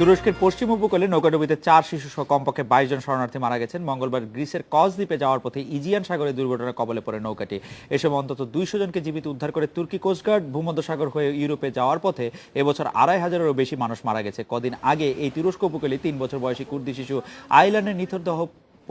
তুরস্কের পশ্চিম উপকূলে নৌকাডুবিতে 4 শিশু সহ কমপক্ষে 22 জন শরণার্থী মারা গেছেন। মঙ্গলবার গ্রিসের কস দ্বীপে যাওয়ার পথে ইজিয়ান সাগরে দুর্ঘটনার কবলে পড়ে নৌকাটি। এ সময় অন্তত 200 জনকে জীবিত উদ্ধার করে তুর্কি কোস্টগার্ড। ভূমধ্যসাগর হয়ে ইউরোপে যাওয়ার পথে এবছর 2500-এরও বেশি মানুষ মারা গেছে। কদিন আগে এই তুরস্ক উপকূলে 3 বছর বয়সী কুর্দি শিশু আইল্যান্ডের নিথর দেহ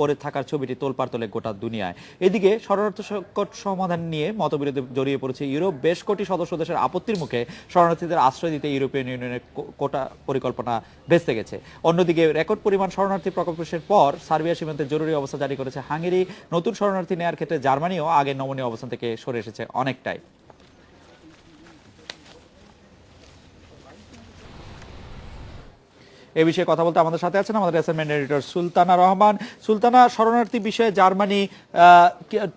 পরে থাকার ছবিটি তোলপাড় তোলে গোটা দুনিয়ায়। এদিকে শরণার্থী সংকট সমাধান নিয়ে মতবিরোধে জড়িয়ে পড়েছে ইউরোপ। বেশ কোটি সদস্য দেশের আপত্তির মুখে শরণার্থীদের আশ্রয় দিতে ইউরোপিয়ান ইউনিয়নের কোটা পরিকল্পনা ভেস্তে গেছে। অন্যদিকে রেকর্ড পরিমাণ শরণার্থী প্রবেশের পর সার্বিয়া সীমান্তে জরুরি অবস্থা জারি করেছে হাঙ্গেরি। নতুন শরণার্থী নেয়ার ক্ষেত্রে জার্মানিও আগের নমনীয় অবস্থান থেকে সরে এসেছে অনেকটাই। এ বিষয়ে কথা বলতে আমাদের সাথে আছেন আমাদের অ্যাসাইনমেন্ট এডিটর সুলতানা রহমান। সুলতানা, শরণার্থী বিষয়ে জার্মানি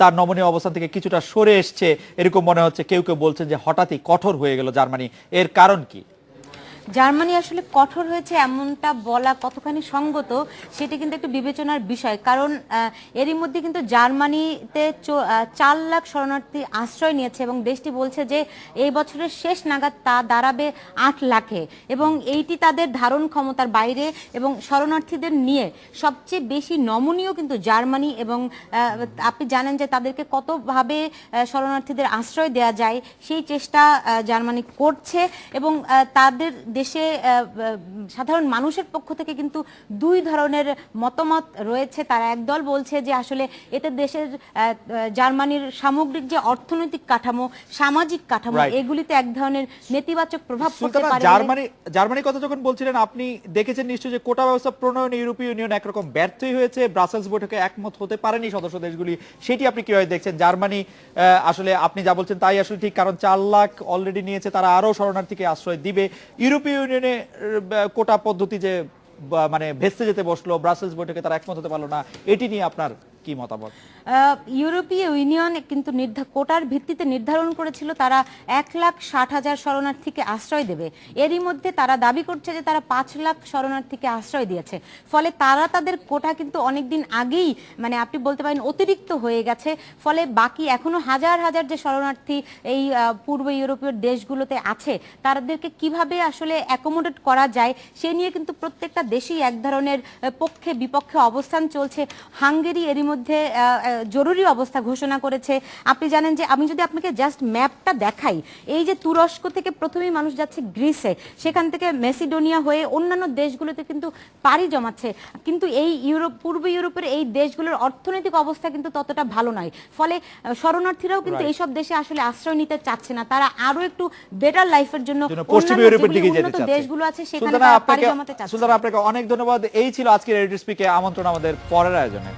তার নমনীয় অবস্থান থেকে কিছুটা সরে এসছে এরকম মনে হচ্ছে। কেউ কেউ বলছেন যে হঠাৎই কঠোর হয়ে গেল জার্মানি, এর কারণ কি? জার্মানি আসলে কঠোর হয়েছে এমনটা বলা কতখানি সঙ্গত সেটি কিন্তু একটু বিবেচনার বিষয়। কারণ এরই মধ্যে কিন্তু জার্মানিতে 4 লাখ শরণার্থী আশ্রয় নিয়েছে এবং দেশটি বলছে যে এই বছরের শেষ নাগাদ তা দাঁড়াবে 8 লাখে এবং এইটি তাদের ধারণ ক্ষমতার বাইরে। এবং শরণার্থীদের নিয়ে সবচেয়ে বেশি নমনীয় কিন্তু জার্মানি। এবং আপনি জানেন যে তাদেরকে কতভাবে শরণার্থীদের আশ্রয় দেওয়া যায় সেই চেষ্টা জার্মানি করছে। এবং তাদের দেশে সাধারণ মানুষের পক্ষ থেকে কিন্তু দুই ধরনের মতামত রয়েছে। তারা একদল বলছে যে আসলে এতে দেশের জার্মানির সামগ্রিক যে অর্থনৈতিক কাঠামো, সামাজিক কাঠামো, এগুলিতে এক ধরনের নেতিবাচক প্রভাব পড়তে পারে। জার্মানি কথা যখন বলছিলেন, আপনি দেখেছেন নিশ্চয়ই যে কোটা ব্যবস্থা প্রণয়নে ইউরোপীয় ইউনিয়ন একরকম ব্যর্থই হয়েছে। ব্রাসেলস বৈঠকে একমত হতে পারেনি সদস্য দেশগুলি। সেটি আপনি কিভাবে দেখছেন? জার্মানি আসলে আপনি যা বলছেন তাই আসলে ঠিক, কারণ 4 লাখ অলরেডি নিয়েছে, তারা আরো শরণার্থীকে আশ্রয় দিবে। ইউরোপীয় ইউনিয়নে কোটা পদ্ধতি যে মানে ভেস্তে যেতে বসলো, ব্রাসেলস বৈঠকে তারা একমত হতে পারলো না, এটি নিয়ে আপনার কি মতামত? ইউরোপীয় ইউনিয়ন কিন্তু কোটার ভিত্তিতে নির্ধারণ করেছিল তারা 1,60,000 শরণার্থীকে আশ্রয় দেবে। এরই মধ্যে তারা দাবি করছে যে তারা 5 লাখ শরণার্থীকে আশ্রয় দিয়েছে। ফলে তারা তাদের কোটা কিন্তু অনেকদিন আগেই, মানে আপনি বলতে পারেন অতিরিক্ত হয়ে গেছে। ফলে বাকি এখনো হাজার হাজার যে শরণার্থী এই পূর্ব ইউরোপীয় দেশগুলোতে আছে তাদেরকে কিভাবে আসলে অ্যাকোমোডেট করা যায় সে নিয়ে কিন্তু প্রত্যেকটা দেশেই এক ধরনের পক্ষে বিপক্ষে অবস্থান চলছে। হাঙ্গেরি এরই মধ্যে জরুরি অবস্থা ঘোষণা করেছে। আপনি জানেন যে আমি যদি আপনাকে জাস্ট ম্যাপটা দেখাই, এই যে তুরস্ক থেকে প্রথমেই মানুষ যাচ্ছে গ্রিসে, সেখান থেকে মেসিডোনিয়া হয়ে অন্যান্য দেশগুলোতে কিন্তু পাড়ি জমাচ্ছে। কিন্তু এই পূর্ব ইউরোপের এই দেশগুলোর অর্থনৈতিক অবস্থা কিন্তু ততটা ভালো নয়। ফলে শরণার্থীরাও কিন্তু এইসব দেশে আসলে আশ্রয় নিতে চাচ্ছে না। তারা আরো একটু বেটার লাইফের জন্য পশ্চিম ইউরোপের দিকে যেতে চাচ্ছে। দেশগুলো আছে সেখানে পাড়ি জমাতে চাচ্ছে। সুলতানা, আপনাকে অনেক ধন্যবাদ। এই ছিল আজকের এডিটর স্পিকে আমন্ত্রণ আমাদের পরের আয়োজনে।